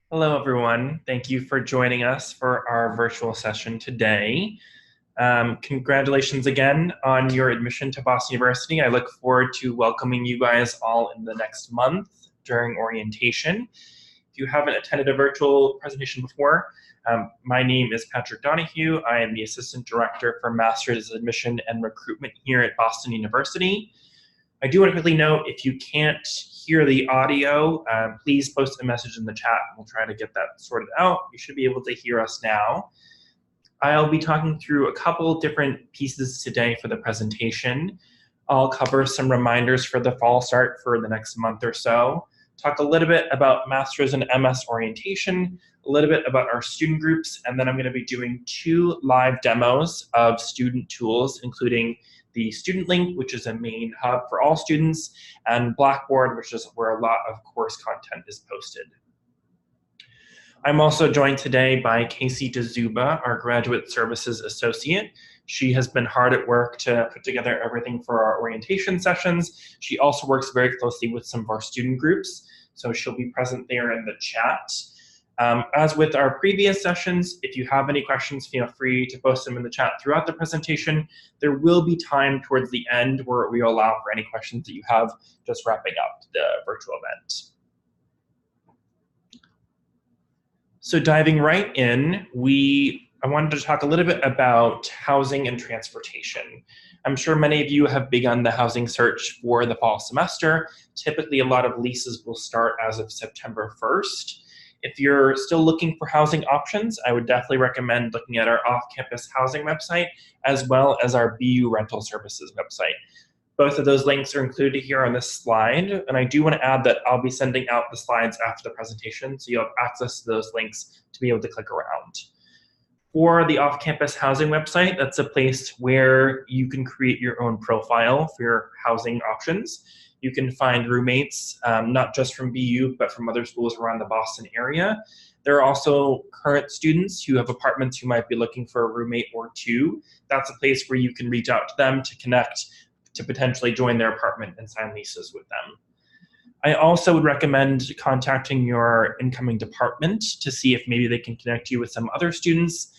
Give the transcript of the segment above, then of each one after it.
Hello, everyone. Thank you for joining us for our virtual session today. Congratulations again on your admission to Boston University. I look forward to welcoming you guys all in the next month during orientation. If you haven't attended a virtual presentation before, my name is Patrick Donahue. I am the Assistant Director for Master's Admission and Recruitment here at Boston University. I do want to quickly note, if you can't hear the audio, please post a message in the chat. We'll try to get that sorted out. You should be able to hear us now. I'll be talking through a couple different pieces today for the presentation. I'll cover some reminders for the fall start for the next month or so, talk a little bit about Master's and MS orientation, a little bit about our student groups, and then I'm going to be doing 2 live demos of student tools, including the Student Link, which is a main hub for all students, and Blackboard, which is where a lot of course content is posted. I'm also joined today by Casey DeZuba, our Graduate Services Associate. She has been hard at work to put together everything for our orientation sessions. She also works very closely with some of our student groups, so she'll be present there in the chat. As with our previous sessions, if you have any questions, feel free to post them in the chat throughout the presentation. There will be time towards the end where we allow for any questions that you have just wrapping up the virtual event. So diving right in, I wanted to talk a little bit about housing and transportation. I'm sure many of you have begun the housing search for the fall semester. Typically, a lot of leases will start as of September 1st. If you're still looking for housing options, I would definitely recommend looking at our off-campus housing website as well as our BU Rental Services website. Both of those links are included here on this slide, and I do want to add that I'll be sending out the slides after the presentation, so you'll have access to those links to be able to click around. For the off-campus housing website, that's a place where you can create your own profile for your housing options. You can find roommates, not just from BU, but from other schools around the Boston area. There are also current students who have apartments who might be looking for a roommate or two. That's a place where you can reach out to them to connect, to potentially join their apartment and sign leases with them. I also would recommend contacting your incoming department to see if maybe they can connect you with some other students.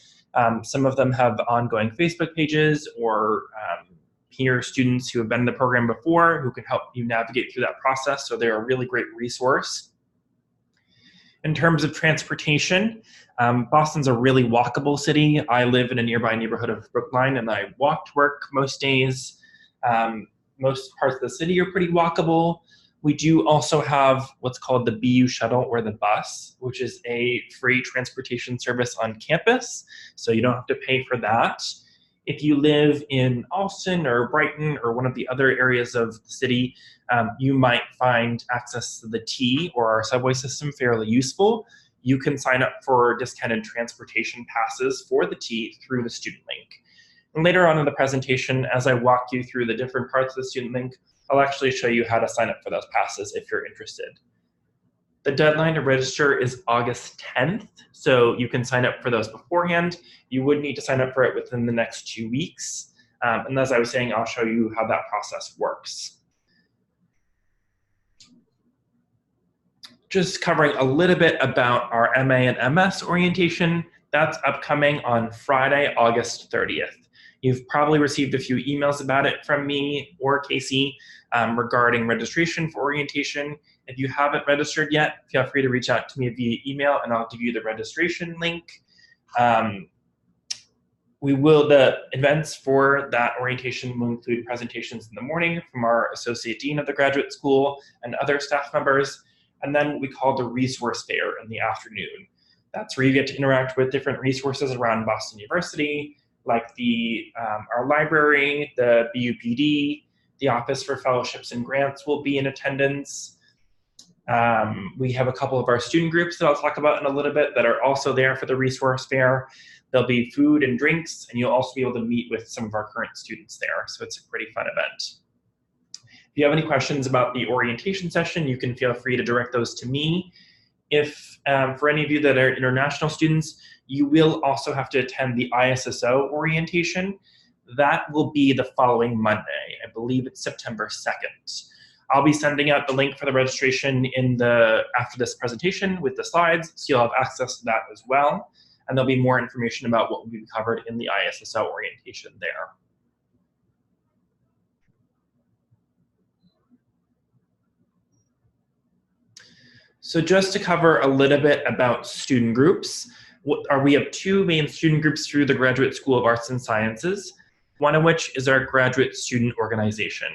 Some of them have ongoing Facebook pages or peer students who have been in the program before who can help you navigate through that process, so they're a really great resource. In terms of transportation, Boston's a really walkable city. I live in a nearby neighborhood of Brookline, and I walk to work most days. Most parts of the city are pretty walkable. We do also have what's called the BU Shuttle or the bus, which is a free transportation service on campus, so you don't have to pay for that. If you live in Allston or Brighton or one of the other areas of the city, you might find access to the T or our subway system fairly useful. You can sign up for discounted transportation passes for the T through the Student Link. And later on in the presentation, as I walk you through the different parts of the Student Link, I'll actually show you how to sign up for those passes if you're interested. The deadline to register is August 10th, so you can sign up for those beforehand. You would need to sign up for it within the next 2 weeks. And as I was saying, I'll show you how that process works. Just covering a little bit about our MA and MS orientation. That's upcoming on Friday, August 30th. You've probably received a few emails about it from me or Casey regarding registration for orientation. If you haven't registered yet, feel free to reach out to me via email and I'll give you the registration link. The events for that orientation will include presentations in the morning from our Associate Dean of the Graduate School and other staff members, and then what we call the Resource Fair in the afternoon. That's where you get to interact with different resources around Boston University, like our library, the BUPD, the Office for Fellowships and Grants will be in attendance. We have a couple of our student groups that I'll talk about in a little bit that are also there for the resource fair. There'll be food and drinks, and you'll also be able to meet with some of our current students there, so it's a pretty fun event. If you have any questions about the orientation session, you can feel free to direct those to me. If for any of you that are international students, you will also have to attend the ISSO orientation. That will be the following Monday. I believe it's September 2nd. I'll be sending out the link for the registration after this presentation with the slides, so you'll have access to that as well. And there'll be more information about what will be covered in the ISSO orientation there. So just to cover a little bit about student groups, we have two main student groups through the Graduate School of Arts and Sciences, one of which is our graduate student organization.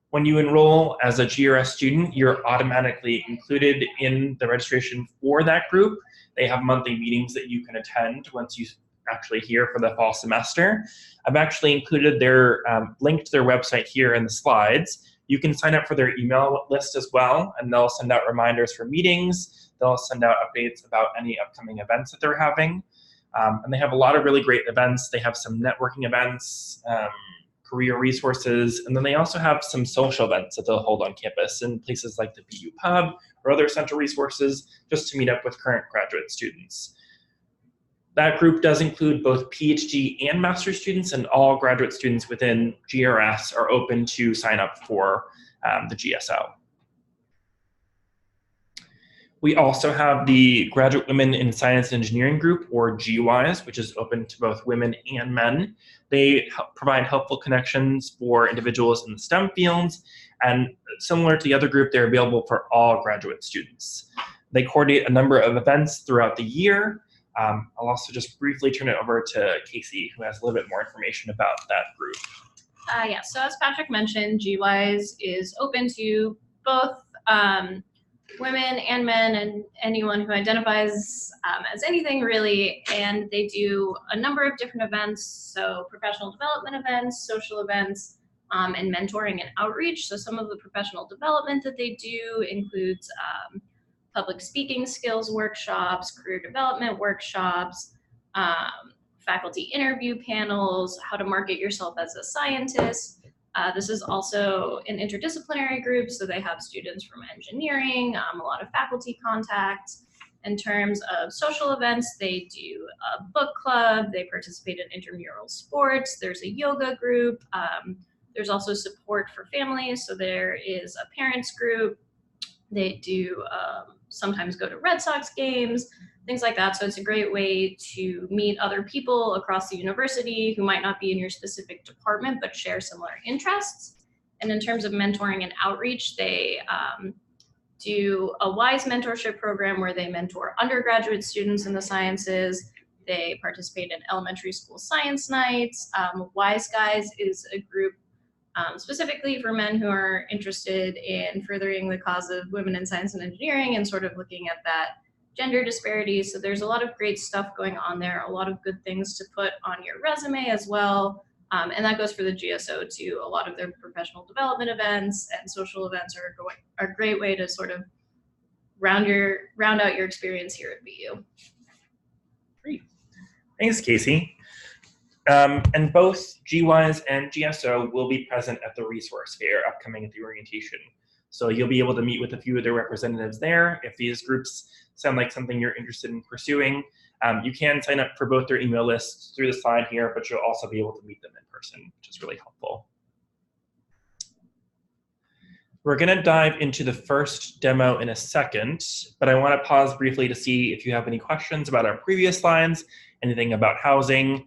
When you enroll as a GRS student, you're automatically included in the registration for that group. They have monthly meetings that you can attend once you actually here for the fall semester. I've actually included their link to their website here in the slides. You can sign up for their email list as well, and they'll send out reminders for meetings. They'll send out updates about any upcoming events that they're having. And they have a lot of really great events. They have some networking events, career resources, and then they also have some social events that they'll hold on campus in places like the BU Pub or other central resources just to meet up with current graduate students. That group does include both PhD and master's students, and all graduate students within GRS are open to sign up for the GSO. We also have the Graduate Women in Science and Engineering group, or GWISE, which is open to both women and men. They provide helpful connections for individuals in the STEM fields, and similar to the other group, they're available for all graduate students. They coordinate a number of events throughout the year. I'll also just briefly turn it over to Casey, who has a little bit more information about that group. Yeah, so as Patrick mentioned, GWISE is open to both women and men and anyone who identifies as anything really, and they do a number of different events, so professional development events, social events, and mentoring and outreach. So some of the professional development that they do includes public speaking skills workshops, career development workshops, faculty interview panels, how to market yourself as a scientist. This is also an interdisciplinary group, so they have students from engineering, a lot of faculty contacts. In terms of social events, they do a book club, they participate in intramural sports, there's a yoga group, there's also support for families, so there is a parents group. They do sometimes go to Red Sox games, things like that. So it's a great way to meet other people across the university who might not be in your specific department, but share similar interests. And in terms of mentoring and outreach, they do a WISE mentorship program where they mentor undergraduate students in the sciences. They participate in elementary school science nights. WISE Guys is a group specifically for men who are interested in furthering the cause of women in science and engineering and sort of looking at that gender disparity. So there's a lot of great stuff going on there, a lot of good things to put on your resume as well. And that goes for the GSO too. A lot of their professional development events and social events are a great way to sort of round out your experience here at BU. Great. Thanks, Casey. And both GWISE and GSO will be present at the resource fair upcoming at the orientation. So you'll be able to meet with a few of their representatives there. If these groups sound like something you're interested in pursuing, you can sign up for both their email lists through the slide here, but you'll also be able to meet them in person, which is really helpful. We're going to dive into the first demo in a second, but I want to pause briefly to see if you have any questions about our previous slides, anything about housing,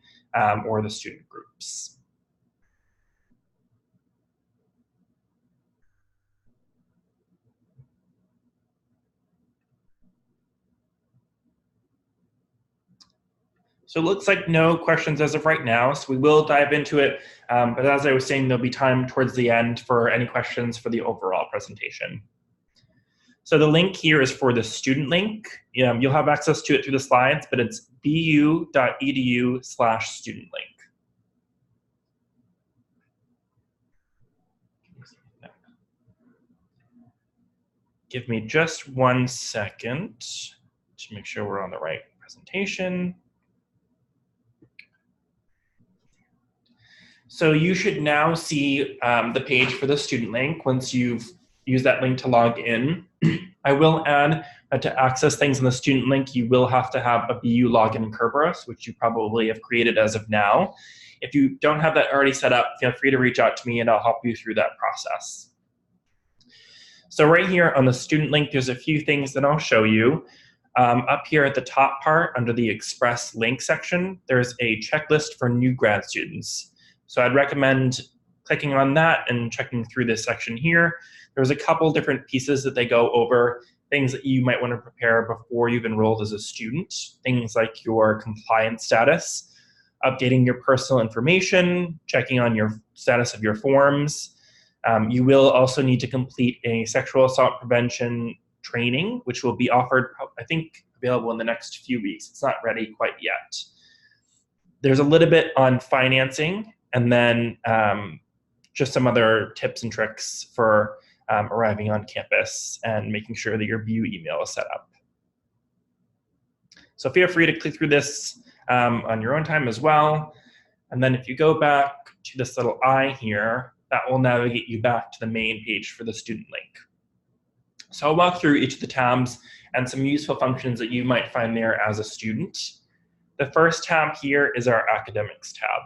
or the student groups. So it looks like no questions as of right now, so we will dive into it. But as I was saying, there'll be time towards the end for any questions for the overall presentation. So the link here is for the student link. You'll have access to it through the slides, but it's bu.edu/student link. Give me just 1 second to make sure we're on the right presentation. So you should now see the page for the student link once you've used that link to log in. I will add that to access things in the student link, you will have to have a BU login in Kerberos, which you probably have created as of now. If you don't have that already set up, feel free to reach out to me and I'll help you through that process. So right here on the student link, there's a few things that I'll show you. Up here at the top part, under the Express link section, there's a checklist for new grad students. So I'd recommend clicking on that and checking through this section here. There's a couple different pieces that they go over, things that you might want to prepare before you've enrolled as a student, things like your compliance status, updating your personal information, checking on your status of your forms. You will also need to complete a sexual assault prevention training, which will be offered, I think, available in the next few weeks. It's not ready quite yet. There's a little bit on financing, and then just some other tips and tricks for arriving on campus and making sure that your view email is set up. So feel free to click through this on your own time as well. And then if you go back to this little eye here, that will navigate you back to the main page for the student link. So I'll walk through each of the tabs and some useful functions that you might find there as a student. The first tab here is our academics tab.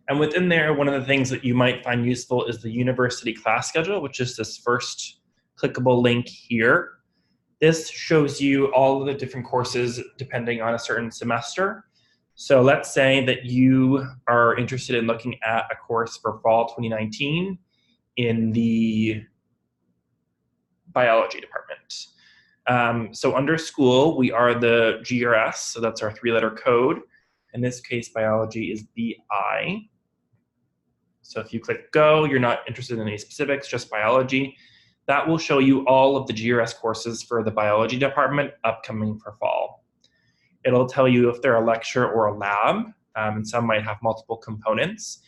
And within there, one of the things that you might find useful is the university class schedule, which is this first clickable link here. This shows you all of the different courses depending on a certain semester. So let's say that you are interested in looking at a course for fall 2019 in the biology department. So under school, we are the GRS, so that's our 3-letter code. In this case, biology is BI. So if you click go, you're not interested in any specifics, just biology. That will show you all of the GRS courses for the biology department upcoming for fall. It'll tell you if they're a lecture or a lab, and some might have multiple components.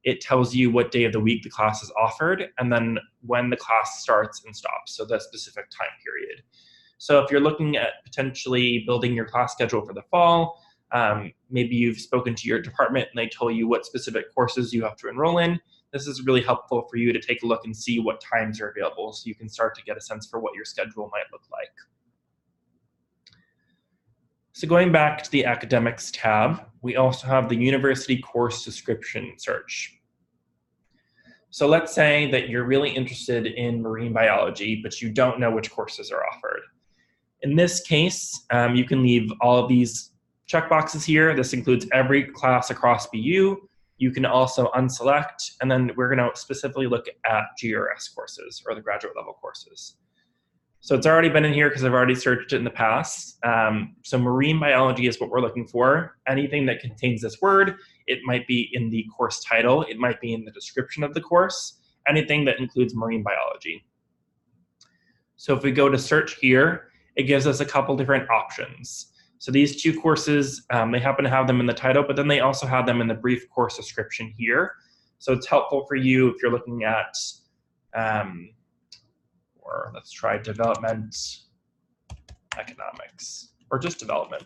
It tells you what day of the week the class is offered, and then when the class starts and stops, so the specific time period. So if you're looking at potentially building your class schedule for the fall, maybe you've spoken to your department and they told you what specific courses you have to enroll in. This is really helpful for you to take a look and see what times are available so you can start to get a sense for what your schedule might look like. So going back to the academics tab, we also have the university course description search. So let's say that you're really interested in marine biology, but you don't know which courses are offered. In this case, you can leave all of these checkboxes here. This includes every class across BU. You can also unselect, and then we're going to specifically look at GRS courses, or the graduate level courses. So it's already been in here because I've already searched it in the past. So marine biology is what we're looking for. Anything that contains this word, it might be in the course title, it might be in the description of the course, anything that includes marine biology. So if we go to search here, it gives us a couple different options. So these two courses, they happen to have them in the title, but then they also have them in the brief course description here. So it's helpful for you if you're looking at, or let's try development economics, or just development.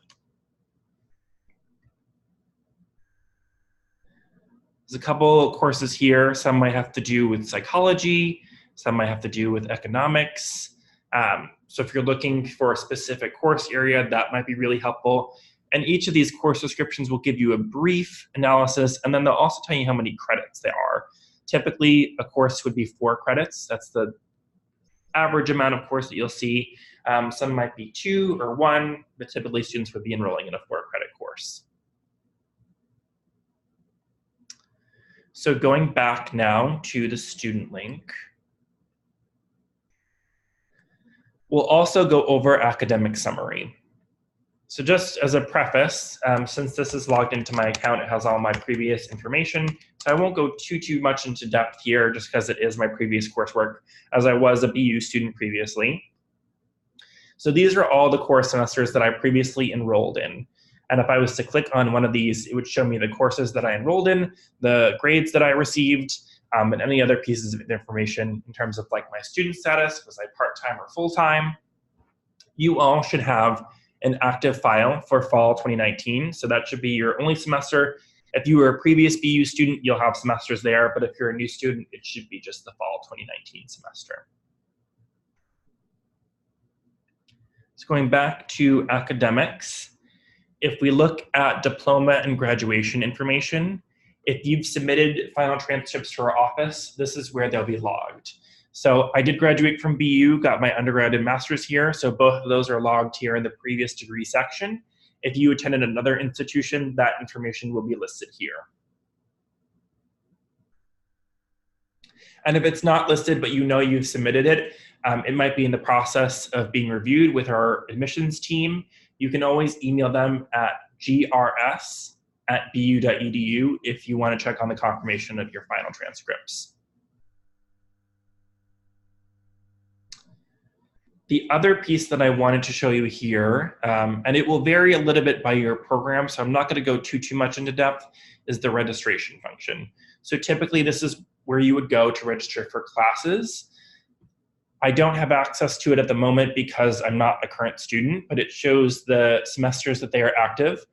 There's a couple courses here. Some might have to do with psychology, some might have to do with economics. So if you're looking for a specific course area, that might be really helpful. And each of these course descriptions will give you a brief analysis, and then they'll also tell you how many credits there are. Typically, a course would be 4 credits. That's the average amount of course that you'll see. Some might be 2 or 1, but typically students would be enrolling in a 4-credit course. So going back now to the student link, we'll also go over academic summary. So just as a preface, since this is logged into my account, it has all my previous information. So I won't go too much into depth here just because it is my previous coursework, as I was a BU student previously. So these are all the course semesters that I previously enrolled in. And if I was to click on one of these, it would show me the courses that I enrolled in, the grades that I received, and any other pieces of information in terms of like my student status, was I part-time or full-time. You all should have an active file for fall 2019. So that should be your only semester. If you were a previous BU student, you'll have semesters there, but if you're a new student, it should be just the fall 2019 semester. So going back to academics, if we look at diploma and graduation information, if you've submitted final transcripts to our office, this is where they'll be logged. So I did graduate from BU, got my undergrad and master's here. So both of those are logged here in the previous degree section. If you attended another institution, that information will be listed here. And if it's not listed, but you know you've submitted it, it might be in the process of being reviewed with our admissions team. You can always email them at grs@bu.edu if you want to check on the confirmation of your final transcripts. The other piece that I wanted to show you here, and it will vary a little bit by your program, so I'm not going to go too much into depth, is the registration function. So typically this is where you would go to register for classes. I don't have access to it at the moment because I'm not a current student, but it shows the semesters that they are active.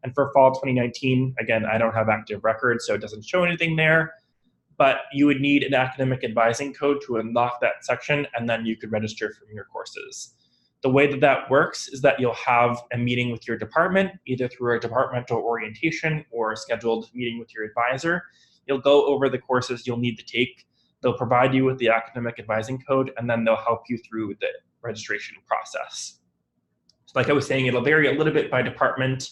And for fall 2019, again, I don't have active records, so it doesn't show anything there. But you would need an academic advising code to unlock that section, and then you could register from your courses. The way that that works is that you'll have a meeting with your department, either through a departmental orientation or a scheduled meeting with your advisor. You'll go over the courses you'll need to take. They'll provide you with the academic advising code, and then they'll help you through the registration process. So like I was saying, it'll vary a little bit by department.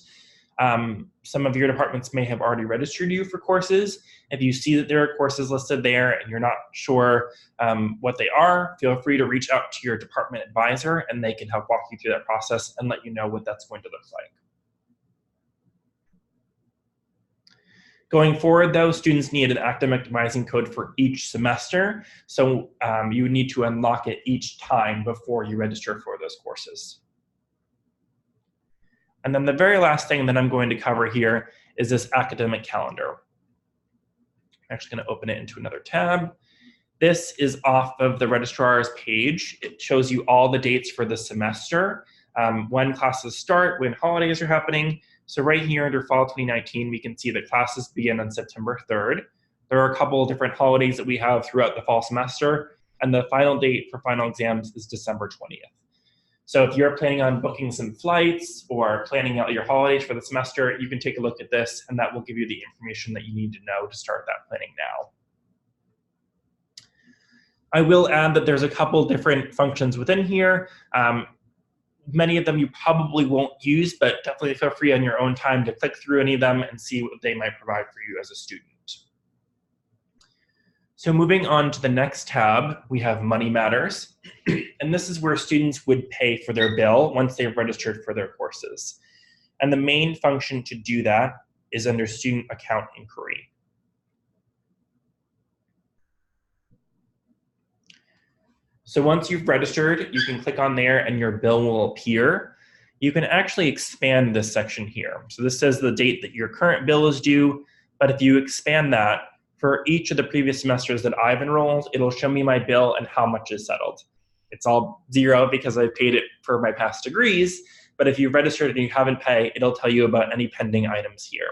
Some of your departments may have already registered you for courses. If you see that there are courses listed there and you're not sure what they are, feel free to reach out to your department advisor and they can help walk you through that process and let you know what that's going to look like. Going forward, though, students need an academic advising code for each semester. So you would need to unlock it each time before you register for those courses. And then the very last thing that I'm going to cover here is this academic calendar. I'm actually going to open it into another tab. This is off of the registrar's page. It shows you all the dates for the semester, when classes start, when holidays are happening. So right here under fall 2019, we can see that classes begin on September 3rd. There are a couple of different holidays that we have throughout the fall semester, and the final date for final exams is December 20th. So if you're planning on booking some flights or planning out your holidays for the semester, you can take a look at this and that will give you the information that you need to know to start that planning now. I will add that there's a couple different functions within here. Many of them you probably won't use, but definitely feel free on your own time to click through any of them and see what they might provide for you as a student. So moving on to the next tab, we have Money Matters. And this is where students would pay for their bill once they've registered for their courses. And the main function to do that is under Student Account Inquiry. So once you've registered, you can click on there and your bill will appear. You can actually expand this section here. So this says the date that your current bill is due, but if you expand that, for each of the previous semesters that I've enrolled, it'll show me my bill and how much is settled. It's all zero because I paid it for my past degrees, but if you've registered and you haven't paid, it'll tell you about any pending items here.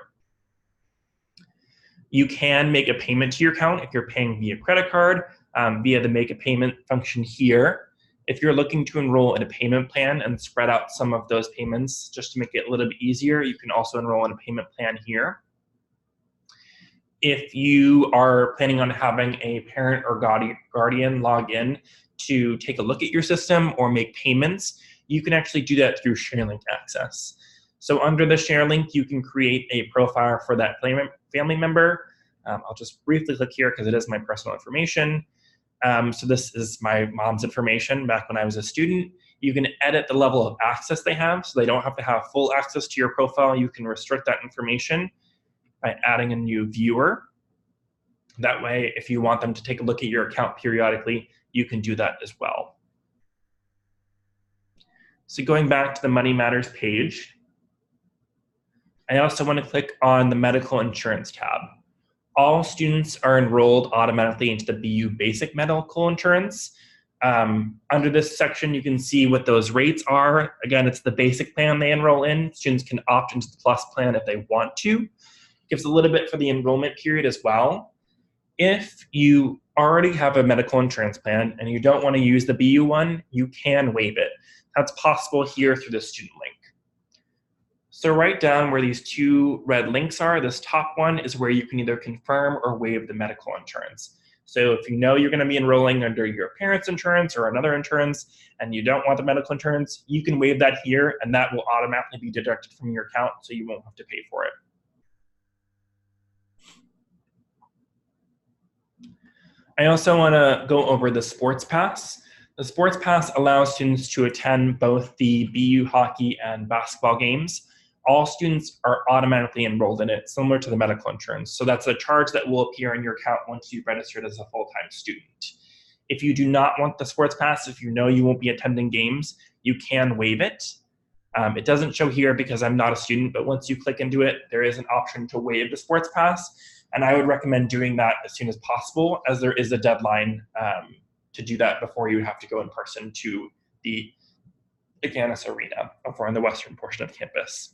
You can make a payment to your account if you're paying via credit card, via the make a payment function here. If you're looking to enroll in a payment plan and spread out some of those payments just to make it a little bit easier, you can also enroll in a payment plan here. If you are planning on having a parent or guardian log in to take a look at your system or make payments, you can actually do that through ShareLink access. So under the share link, you can create a profile for that family member. I'll just briefly click here because it is my personal information. So this is my mom's information back when I was a student. You can edit the level of access they have, so they don't have to have full access to your profile. You can restrict that information by adding a new viewer. That way, if you want them to take a look at your account periodically, you can do that as well. So going back to the Money Matters page, I also want to click on the Medical Insurance tab. All students are enrolled automatically into the BU Basic Medical Insurance. Under this section, you can see what those rates are. Again, it's the basic plan they enroll in. Students can opt into the plus plan if they want to. Gives a little bit for the enrollment period as well. If you already have a medical insurance plan and you don't want to use the BU one, you can waive it. That's possible here through the student link. So right down where these two red links are, this top one is where you can either confirm or waive the medical insurance. So if you know you're going to be enrolling under your parents' insurance or another insurance and you don't want the medical insurance, you can waive that here and that will automatically be deducted from your account so you won't have to pay for it. I also want to go over the sports pass. The sports pass allows students to attend both the BU hockey and basketball games. All students are automatically enrolled in it, similar to the medical insurance. So that's a charge that will appear in your account once you've registered as a full-time student. If you do not want the sports pass, if you know you won't be attending games, you can waive it. It doesn't show here because I'm not a student, but once you click into it, there is an option to waive the sports pass. And I would recommend doing that as soon as possible, as there is a deadline to do that before you have to go in person to the Agganis Arena over on the western portion of campus.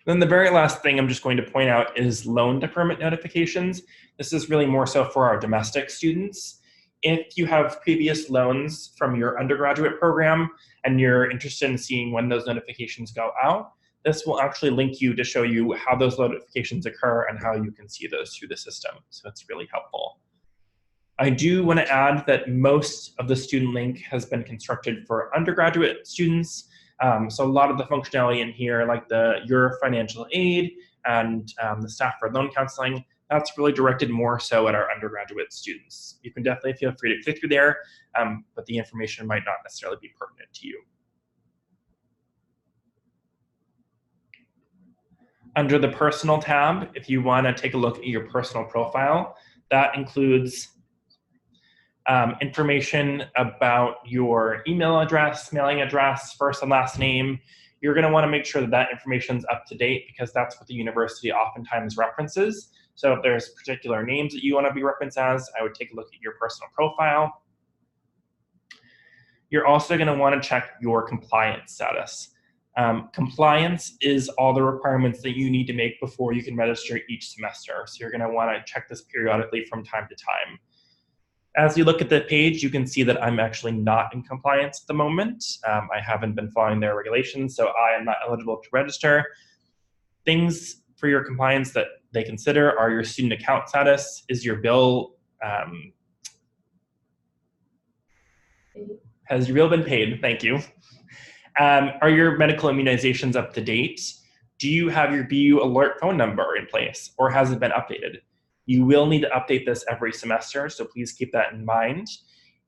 Then the very last thing I'm just going to point out is loan deferment notifications. This is really more so for our domestic students. If you have previous loans from your undergraduate program and you're interested in seeing when those notifications go out, this will actually link you to show you how those notifications occur and how you can see those through the system. So it's really helpful. I do want to add that most of the student link has been constructed for undergraduate students. So a lot of the functionality in here, like your financial aid and the staff for loan counseling, that's really directed more so at our undergraduate students. You can definitely feel free to click through there, but the information might not necessarily be pertinent to you. Under the personal tab, if you want to take a look at your personal profile, that includes information about your email address, mailing address, first and last name. You're going to want to make sure that that information is up to date because that's what the university oftentimes references. So if there's particular names that you want to be referenced as, I would take a look at your personal profile. You're also going to want to check your compliance status. Compliance is all the requirements that you need to make before you can register each semester. So you're going to want to check this periodically from time to time. As you look at the page, you can see that I'm actually not in compliance at the moment. I haven't been following their regulations, so I am not eligible to register. Things for your compliance that they consider are your student account status. Is your bill, has your bill been paid? Thank you. Are your medical immunizations up to date? Do you have your BU alert phone number in place, or has it been updated? You will need to update this every semester, so please keep that in mind.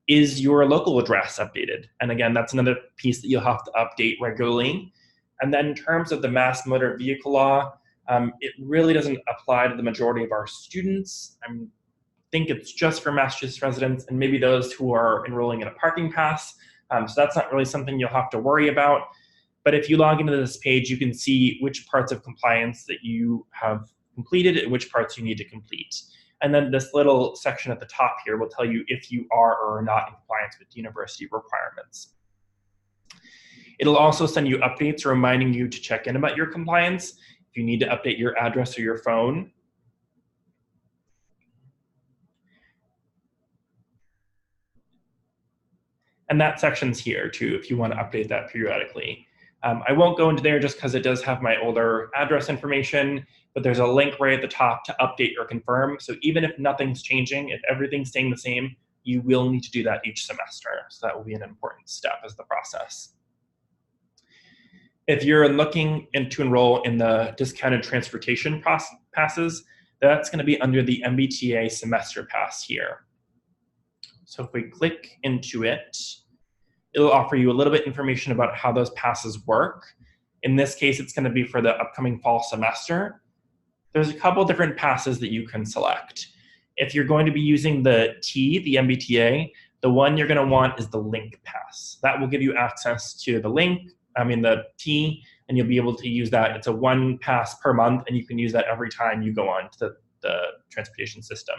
Is your local address updated? And again, that's another piece that you'll have to update regularly. And then in terms of the mass motor vehicle law, it really doesn't apply to the majority of our students. I think it's just for Massachusetts residents and maybe those who are enrolling in a parking pass. So that's not really something you'll have to worry about. But if you log into this page, you can see which parts of compliance that you have completed and which parts you need to complete. And then this little section at the top here will tell you if you are or are not in compliance with university requirements. It'll also send you updates reminding you to check in about your compliance. If you need to update your address or your phone. And that section's here too, if you want to update that periodically. I won't go into there just because it does have my older address information, but there's a link right at the top to update or confirm. So even if nothing's changing, if everything's staying the same, you will need to do that each semester. So that will be an important step as the process. If you're looking to enroll in the discounted transportation passes, that's going to be under the MBTA semester pass here. So if we click into it, it'll offer you a little bit information about how those passes work. In this case, it's going to be for the upcoming fall semester. There's a couple different passes that you can select. If you're going to be using the MBTA, the one you're going to want is the link pass. That will give you access to the T, and you'll be able to use that. It's a one pass per month, and you can use that every time you go on to the transportation system.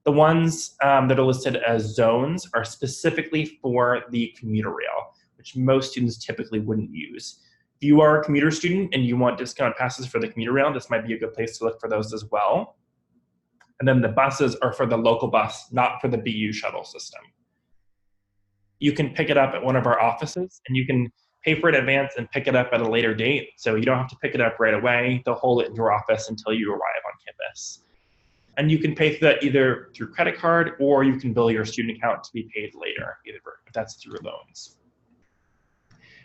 The ones that are listed as zones are specifically for the commuter rail, which most students typically wouldn't use. If you are a commuter student and you want discount passes for the commuter rail, this might be a good place to look for those as well. And then the buses are for the local bus, not for the BU shuttle system. You can pick it up at one of our offices, and you can pay for it in advance and pick it up at a later date. So you don't have to pick it up right away. They'll hold it in your office until you arrive on campus. And you can pay for that either through credit card or you can bill your student account to be paid later, either if that's through loans.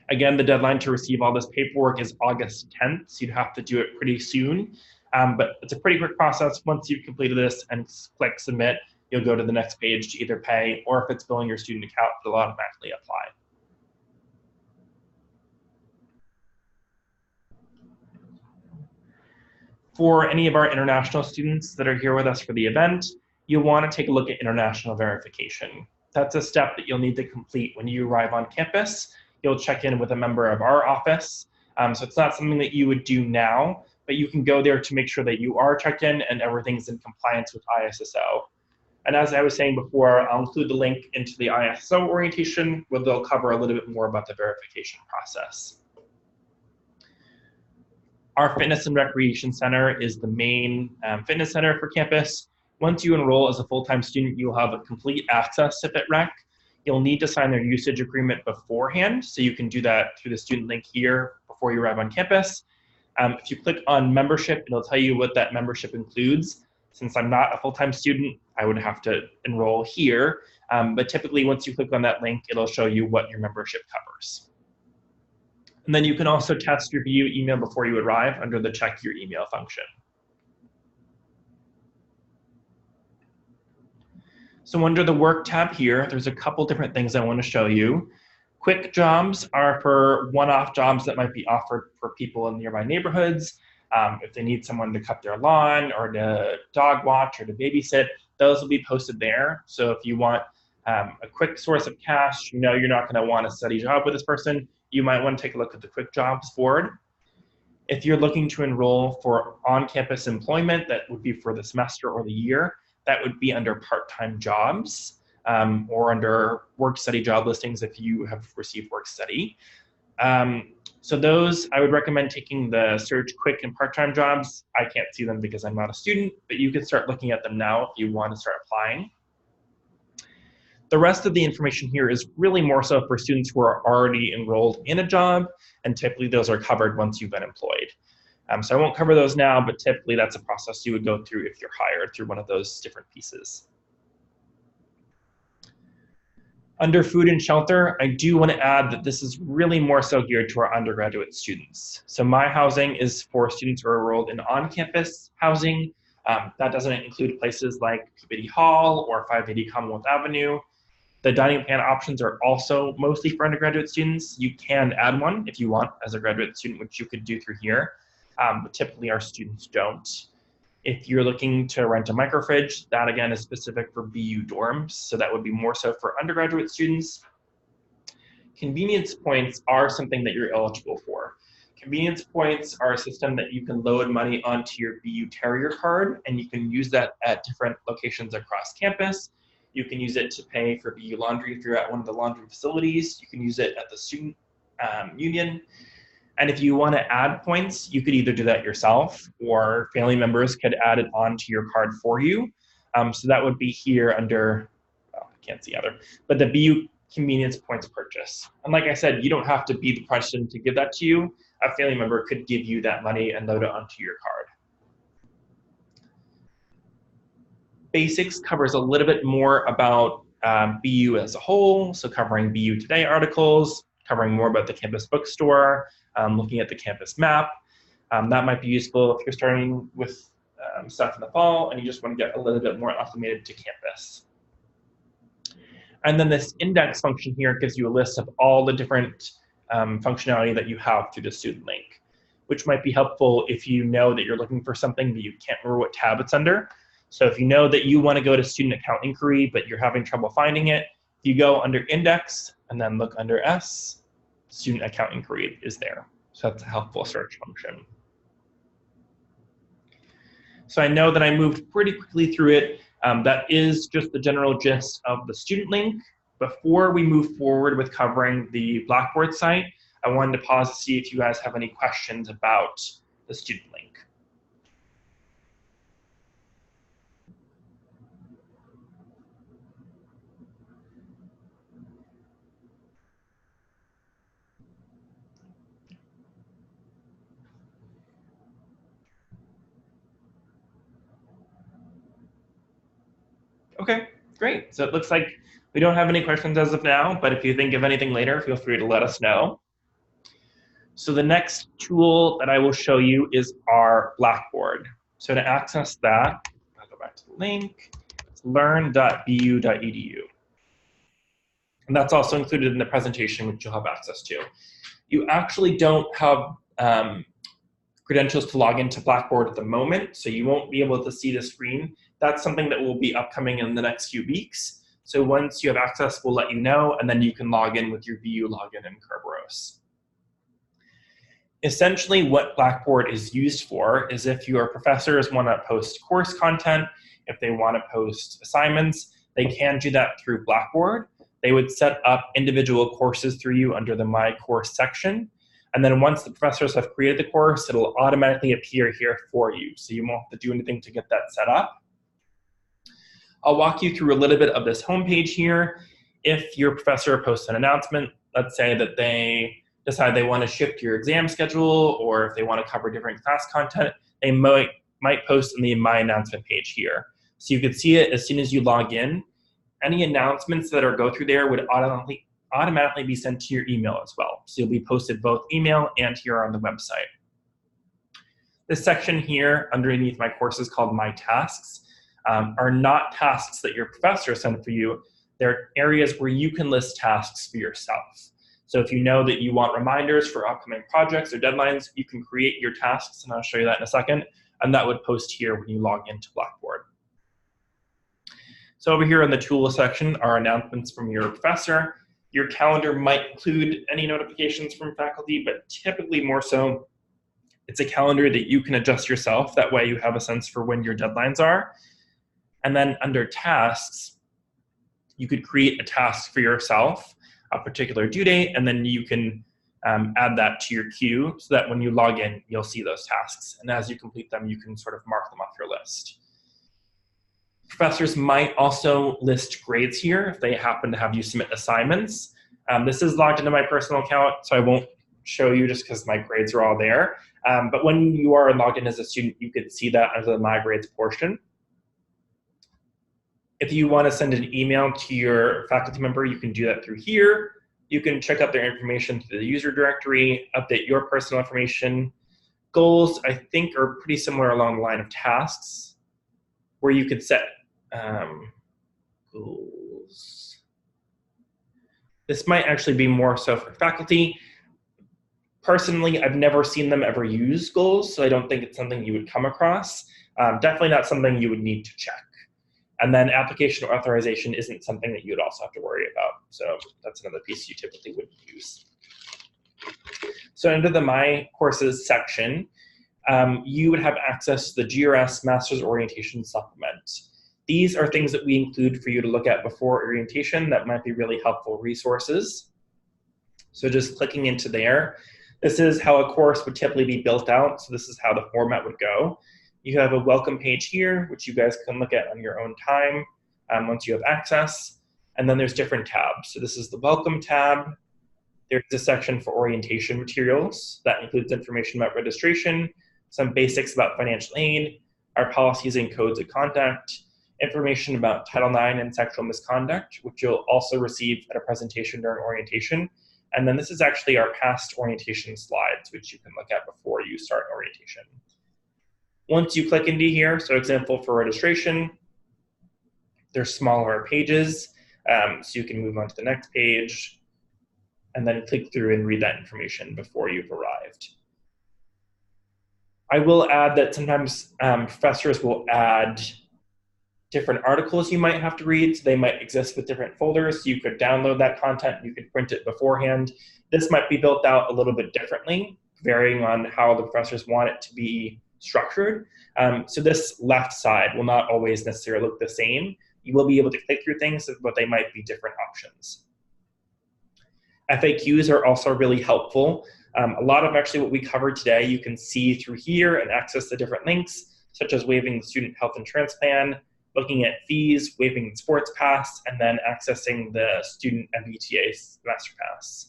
Again, the deadline to receive all this paperwork is August 10th, so you'd have to do it pretty soon. But it's a pretty quick process. Once you've completed this and click submit, you'll go to the next page to either pay, or if it's billing your student account, it'll automatically apply. For any of our international students that are here with us for the event, you'll want to take a look at international verification. That's a step that you'll need to complete when you arrive on campus. You'll check in with a member of our office. So it's not something that you would do now, but you can go there to make sure that you are checked in and everything's in compliance with ISSO. And as I was saying before, I'll include the link into the ISSO orientation where they'll cover a little bit more about the verification process. Our Fitness and Recreation Center is the main fitness center for campus. Once you enroll as a full-time student, you'll have a complete access to FitRec. You'll need to sign their usage agreement beforehand, so you can do that through the student link here before you arrive on campus. If you click on membership, it'll tell you what that membership includes. Since I'm not a full-time student, I would have to enroll here. But typically, once you click on that link, it'll show you what your membership covers. And then you can also test your BU email before you arrive under the check your email function. So under the work tab here, there's a couple different things I want to show you. Quick jobs are for one-off jobs that might be offered for people in nearby neighborhoods. If they need someone to cut their lawn or to dog watch or to babysit, those will be posted there. So if you want a quick source of cash, you know you're not going to want a steady job with this person, you might want to take a look at the quick jobs board. If you're looking to enroll for on-campus employment, that would be for the semester or the year, that would be under part-time jobs or under work-study job listings if you have received work-study. So those, I would recommend taking the search quick and part-time jobs. I can't see them because I'm not a student, but you can start looking at them now if you want to start applying. The rest of the information here is really more so for students who are already enrolled in a job, and typically those are covered once you've been employed. So I won't cover those now, but typically that's a process you would go through if you're hired through one of those different pieces. Under food and shelter, I do want to add that this is really more so geared to our undergraduate students. So my housing is for students who are enrolled in on-campus housing. That doesn't include places like Peabody Hall or 580 Commonwealth Avenue. The dining plan options are also mostly for undergraduate students. You can add one if you want as a graduate student, which you could do through here, but typically our students don't. If you're looking to rent a microfridge, that again is specific for BU dorms, so that would be more so for undergraduate students. Convenience points are something that you're eligible for. Convenience points are a system that you can load money onto your BU Terrier card, and you can use that at different locations across campus. You can use it to pay for BU laundry if you're at one of the laundry facilities. You can use it at the student union. And if you want to add points, you could either do that yourself or family members could add it onto your card for you. So that would be here under, well, I can't see either, but the BU convenience points purchase. And like I said, you don't have to be the person to give that to you. A family member could give you that money and load it onto your card. Basics covers a little bit more about BU as a whole, so covering BU Today articles, covering more about the campus bookstore, looking at the campus map. That might be useful if you're starting with stuff in the fall and you just want to get a little bit more acclimated to campus. And then this index function here gives you a list of all the different functionality that you have through the student link, which might be helpful if you know that you're looking for something but you can't remember what tab it's under. So if you know that you want to go to student account inquiry, but you're having trouble finding it, you go under index and then look under S, student account inquiry is there. So that's a helpful search function. So I know that I moved pretty quickly through it. That is just the general gist of the student link. Before we move forward with covering the Blackboard site, I wanted to pause to see if you guys have any questions about the student link. Okay, great. So it looks like we don't have any questions as of now, but if you think of anything later, feel free to let us know. So the next tool that I will show you is our Blackboard. So to access that, I'll go back to the link. It's learn.bu.edu. And that's also included in the presentation, which you'll have access to. You actually don't have credentials to log into Blackboard at the moment, so you won't be able to see the screen. That's something that will be upcoming in the next few weeks. So once you have access, we'll let you know, and then you can log in with your BU login in Kerberos. Essentially, what Blackboard is used for is if your professors want to post course content, if they want to post assignments, they can do that through Blackboard. They would set up individual courses through you under the My Course section. And then once the professors have created the course, it'll automatically appear here for you. So you won't have to do anything to get that set up. I'll walk you through a little bit of this homepage here. If your professor posts an announcement, let's say that they decide they want to shift your exam schedule, or if they want to cover different class content, they might post in the My Announcement page here. So you can see it as soon as you log in. Any announcements that go through there would automatically be sent to your email as well. So you'll be posted both email and here on the website. This section here underneath my courses called My Tasks are not tasks that your professor sent for you. They're areas where you can list tasks for yourself. So if you know that you want reminders for upcoming projects or deadlines, you can create your tasks, and I'll show you that in a second, and that would post here when you log into Blackboard. So over here in the Tools section are announcements from your professor. Your calendar might include any notifications from faculty, but typically more so, it's a calendar that you can adjust yourself. That way you have a sense for when your deadlines are. And then under tasks, you could create a task for yourself, a particular due date, and then you can add that to your queue so that when you log in, you'll see those tasks. And as you complete them, you can sort of mark them off your list. Professors might also list grades here if they happen to have you submit assignments. This is logged into my personal account, so I won't show you just because my grades are all there. But when you are logged in as a student, you can see that under the My Grades portion. If you want to send an email to your faculty member, you can do that through here. You can check out their information through the user directory, update your personal information. Goals, I think, are pretty similar along the line of tasks, where you could set goals. This might actually be more so for faculty. Personally, I've never seen them ever use goals, so I don't think it's something you would come across. Definitely not something you would need to check. And then application or authorization isn't something that you'd also have to worry about. So that's another piece you typically wouldn't use. So under the My Courses section, you would have access to the GRS Master's Orientation Supplement. These are things that we include for you to look at before orientation that might be really helpful resources. So just clicking into there, this is how a course would typically be built out. So this is how the format would go. You have a welcome page here, which you guys can look at on your own time once you have access. And then there's different tabs. So this is the welcome tab. There's a section for orientation materials. That includes information about registration, some basics about financial aid, our policies and codes of conduct, information about Title IX and sexual misconduct, which you'll also receive at a presentation during orientation. And then this is actually our past orientation slides, which you can look at before you start orientation. Once you click into here, so example for registration, there's smaller pages, so you can move on to the next page, and then click through and read that information before you've arrived. I will add that sometimes professors will add different articles you might have to read, so they might exist with different folders. You could download that content, you could print it beforehand. This might be built out a little bit differently, varying on how the professors want it to be structured. So this left side will not always necessarily look the same. You will be able to click through things, but they might be different options. FAQs are also really helpful. A lot of actually what we covered today, you can see through here and access the different links, such as waiving the student health insurance plan, looking at fees, waiving the sports pass, and then accessing the student MBTA master pass.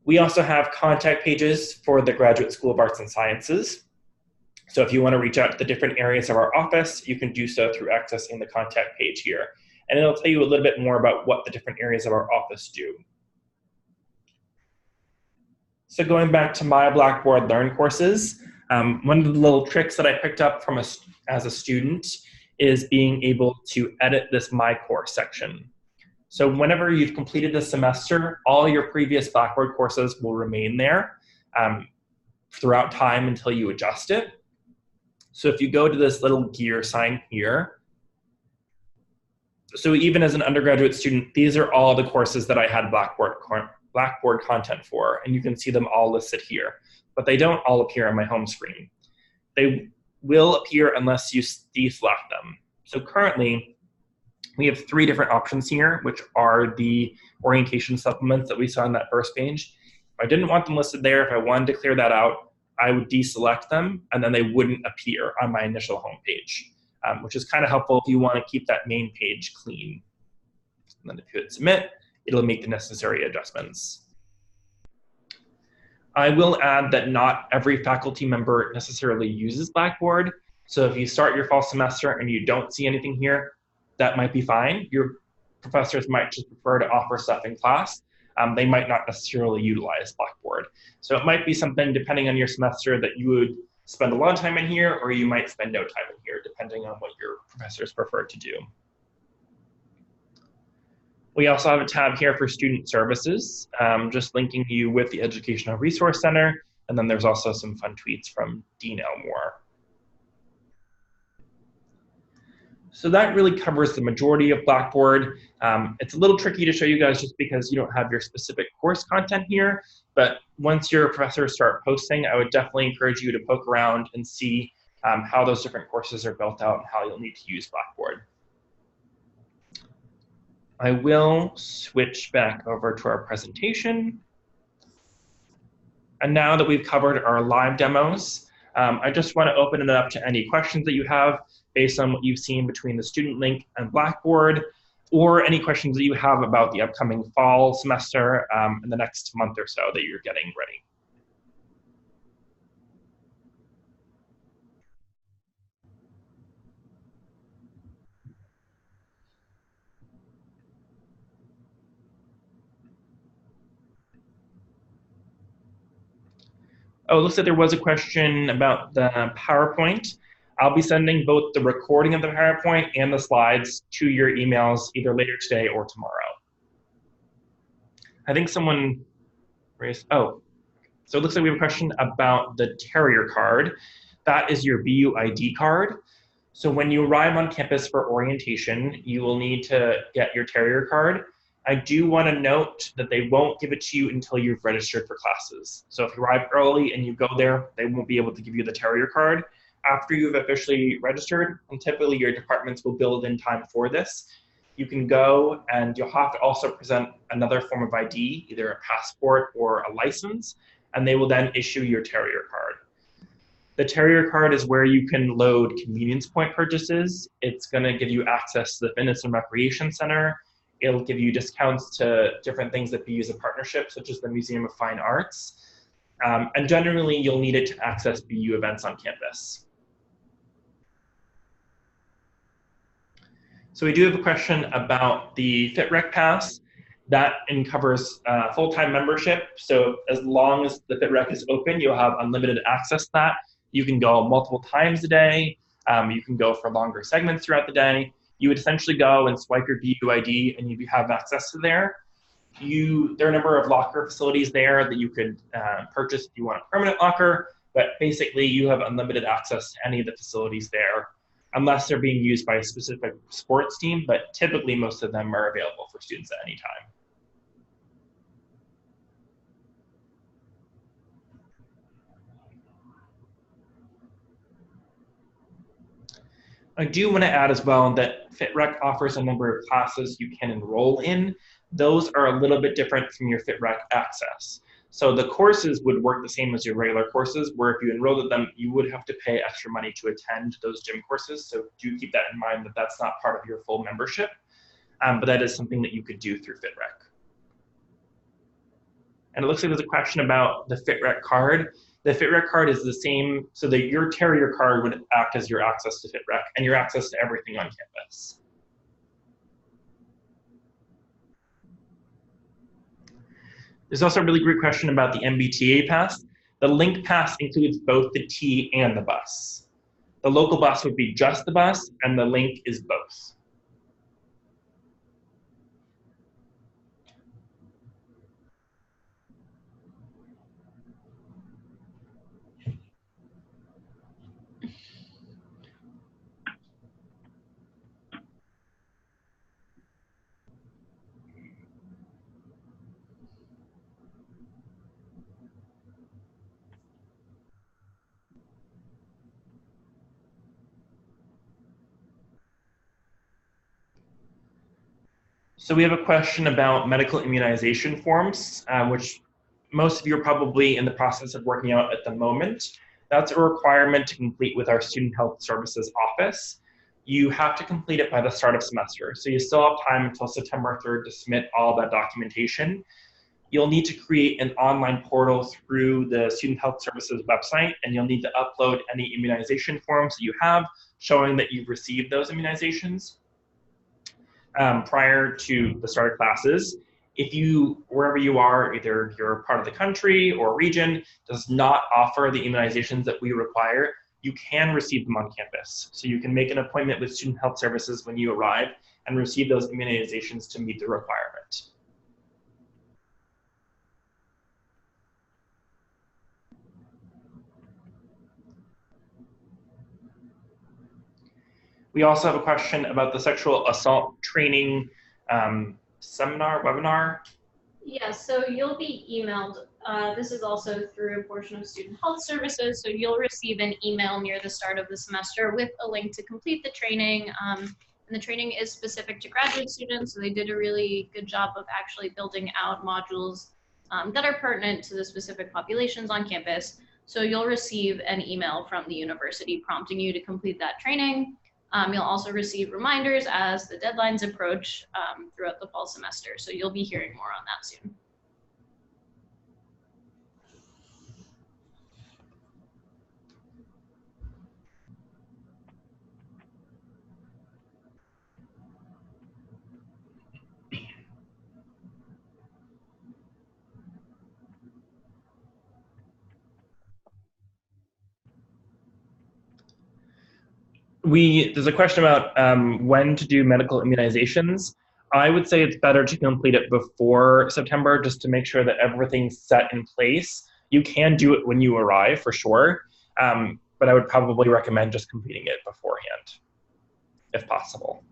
We also have contact pages for the Graduate School of Arts and Sciences. So if you want to reach out to the different areas of our office, you can do so through accessing the contact page here. And it'll tell you a little bit more about what the different areas of our office do. So going back to my Blackboard Learn courses, one of the little tricks that I picked up from as a student is being able to edit this My Course section. So whenever you've completed the semester, all your previous Blackboard courses will remain there throughout time until you adjust it. So if you go to this little gear sign here, so even as an undergraduate student, these are all the courses that I had Blackboard content for, and you can see them all listed here, but they don't all appear on my home screen. They will appear unless you deselect them. So currently, we have 3 different options here, which are the orientation supplements that we saw on that first page. If I didn't want them listed there, if I wanted to clear that out, I would deselect them, and then they wouldn't appear on my initial home page, which is kind of helpful if you want to keep that main page clean. And then if you hit submit, it'll make the necessary adjustments. I will add that not every faculty member necessarily uses Blackboard. So if you start your fall semester and you don't see anything here, that might be fine. Your professors might just prefer to offer stuff in class. They might not necessarily utilize Blackboard. So it might be something, depending on your semester, that you would spend a lot of time in here, or you might spend no time in here, depending on what your professors prefer to do. We also have a tab here for student services, just linking you with the Educational Resource Center, and then there's also some fun tweets from Dean Elmore. So that really covers the majority of Blackboard. It's a little tricky to show you guys just because you don't have your specific course content here, but once your professors start posting, I would definitely encourage you to poke around and see how those different courses are built out and how you'll need to use Blackboard. I will switch back over to our presentation. And now that we've covered our live demos, I just want to open it up to any questions that you have based on what you've seen between the student link and Blackboard, or any questions that you have about the upcoming fall semester in the next month or so that you're getting ready. Oh, it looks like there was a question about the PowerPoint. I'll be sending both the recording of the PowerPoint and the slides to your emails either later today or tomorrow. I think someone raised, oh, so it looks like we have a question about the Terrier card. That is your BU ID card. So when you arrive on campus for orientation, you will need to get your Terrier card. I do want to note that they won't give it to you until you've registered for classes. So if you arrive early and you go there, they won't be able to give you the Terrier card. After you've officially registered, and typically your departments will build in time for this, you can go and you'll have to also present another form of ID, either a passport or a license, and they will then issue your Terrier card. The Terrier card is where you can load convenience point purchases. It's going to give you access to the Fitness and Recreation Center. It'll give you discounts to different things that BU use a partnership, such as the Museum of Fine Arts. And generally, you'll need it to access BU events on campus. So we do have a question about the FitRec Pass. That covers full-time membership. So as long as the FitRec is open, you'll have unlimited access to that. You can go multiple times a day. You can go for longer segments throughout the day. You would essentially go and swipe your BU ID and you have access to there. There are a number of locker facilities there that you could purchase if you want a permanent locker, but basically you have unlimited access to any of the facilities there, unless they're being used by a specific sports team, but typically most of them are available for students at any time. I do want to add as well that FitRec offers a number of classes you can enroll in. Those are a little bit different from your FitRec access. So the courses would work the same as your regular courses, where if you enrolled in them, you would have to pay extra money to attend those gym courses. So do keep that in mind that that's not part of your full membership, but that is something that you could do through FitRec. And it looks like there's a question about the FitRec card. The FitRec card is the same, so that your Terrier card would act as your access to FitRec and your access to everything on campus. There's also a really great question about the MBTA pass. The link pass includes both the T and the bus. The local bus would be just the bus, and the link is both. So we have a question about medical immunization forms, which most of you are probably in the process of working out at the moment. That's a requirement to complete with our Student Health Services office. You have to complete it by the start of semester. So you still have time until September 3rd to submit all that documentation. You'll need to create an online portal through the Student Health Services website, and you'll need to upload any immunization forms that you have showing that you've received those immunizations. Prior to the start of classes. If you, wherever you are, either you're part of the country or region, does not offer the immunizations that we require, you can receive them on campus. So you can make an appointment with Student Health Services when you arrive and receive those immunizations to meet the requirement. We also have a question about the sexual assault training webinar. Yeah, so you'll be emailed. This is also through a portion of Student Health Services, so you'll receive an email near the start of the semester with a link to complete the training. And the training is specific to graduate students, so they did a really good job of actually building out modules that are pertinent to the specific populations on campus. So you'll receive an email from the university prompting you to complete that training. You'll also receive reminders as the deadlines approach throughout the fall semester. So you'll be hearing more on that soon. There's a question about when to do medical immunizations. I would say it's better to complete it before September just to make sure that everything's set in place. You can do it when you arrive for sure, but I would probably recommend just completing it beforehand, if possible.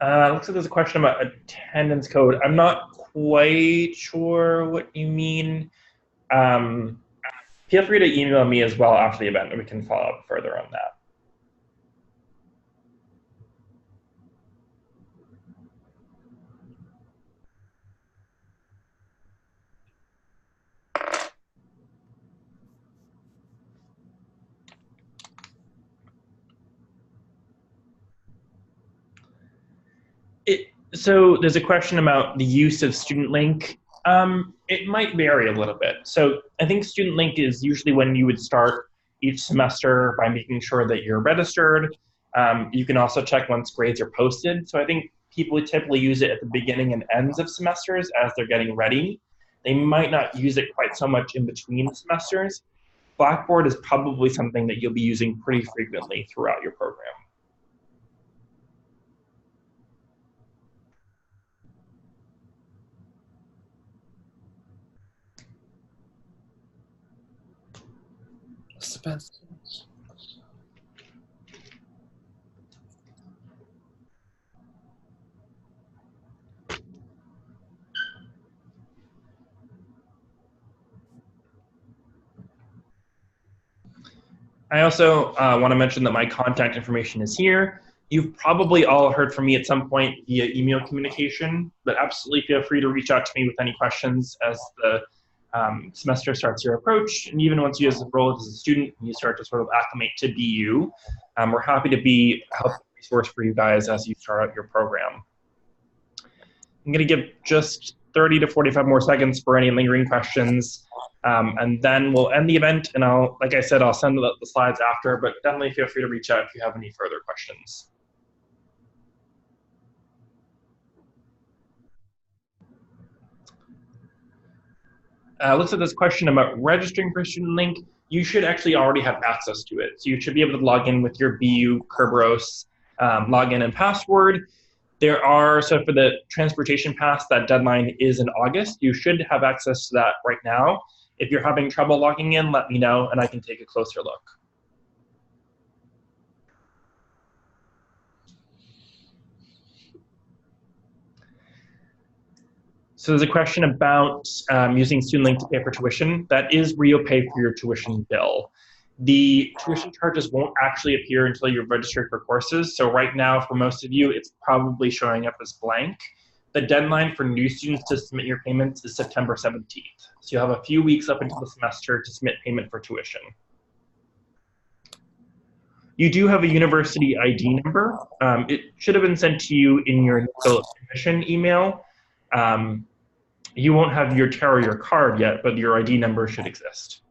Looks like there's a question about attendance code. I'm not quite sure what you mean. Feel free to email me as well after the event, and we can follow up further on that. So there's a question about the use of Student Link. It might vary a little bit. So I think Student Link is usually when you would start each semester by making sure that you're registered. You can also check once grades are posted. So I think people would typically use it at the beginning and ends of semesters as they're getting ready. They might not use it quite so much in between semesters. Blackboard is probably something that you'll be using pretty frequently throughout your program. I also want to mention that my contact information is here. You've probably all heard from me at some point via email communication, but absolutely feel free to reach out to me with any questions as the semester starts to approach, and even once you enroll as a student and you start to sort of acclimate to BU, we're happy to be a helpful resource for you guys as you start out your program. I'm going to give just 30 to 45 more seconds for any lingering questions, and then we'll end the event. And like I said, I'll send the slides after, but definitely feel free to reach out if you have any further questions. Looks at this question about registering for Student Link. You should actually already have access to it. So you should be able to log in with your BU Kerberos login and password. So for the transportation pass, that deadline is in August. You should have access to that right now. If you're having trouble logging in, let me know and I can take a closer look. So there's a question about using Student Link to pay for tuition. That is where you'll pay for your tuition bill. The tuition charges won't actually appear until you're registered for courses. So right now, for most of you, it's probably showing up as blank. The deadline for new students to submit your payments is September 17th. So you'll have a few weeks up until the semester to submit payment for tuition. You do have a university ID number. It should have been sent to you in your admission email. You won't have your carrier card yet, but your ID number should exist.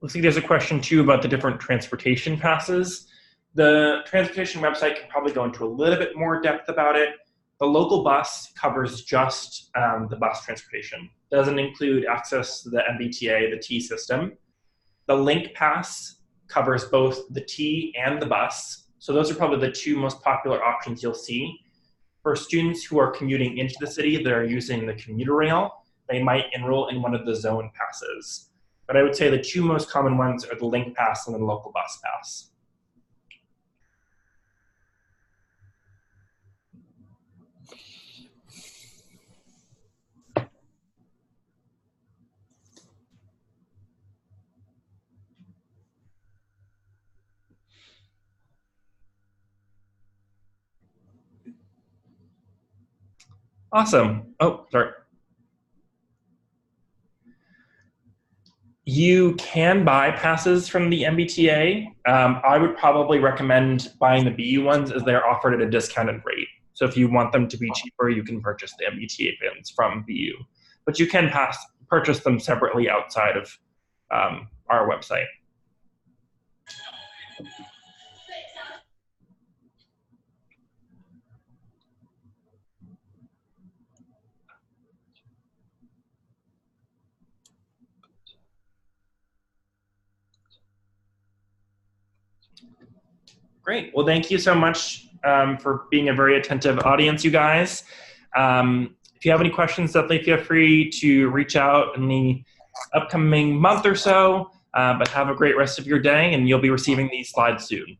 Looks like there's a question too about the different transportation passes. The transportation website can probably go into a little bit more depth about it. The local bus covers just the bus transportation. It doesn't include access to the MBTA, the T system. The Link Pass covers both the T and the bus. So those are probably the two most popular options you'll see. For students who are commuting into the city that are using the commuter rail, they might enroll in one of the zone passes. But I would say the two most common ones are the Link Pass and the local bus pass. Awesome. Oh, sorry. You can buy passes from the MBTA. I would probably recommend buying the BU ones as they're offered at a discounted rate. So if you want them to be cheaper, you can purchase the MBTA pins from BU. But you can purchase them separately outside of our website. Great. Well, thank you so much for being a very attentive audience, you guys. If you have any questions, definitely feel free to reach out in the upcoming month or so. But have a great rest of your day, and you'll be receiving these slides soon.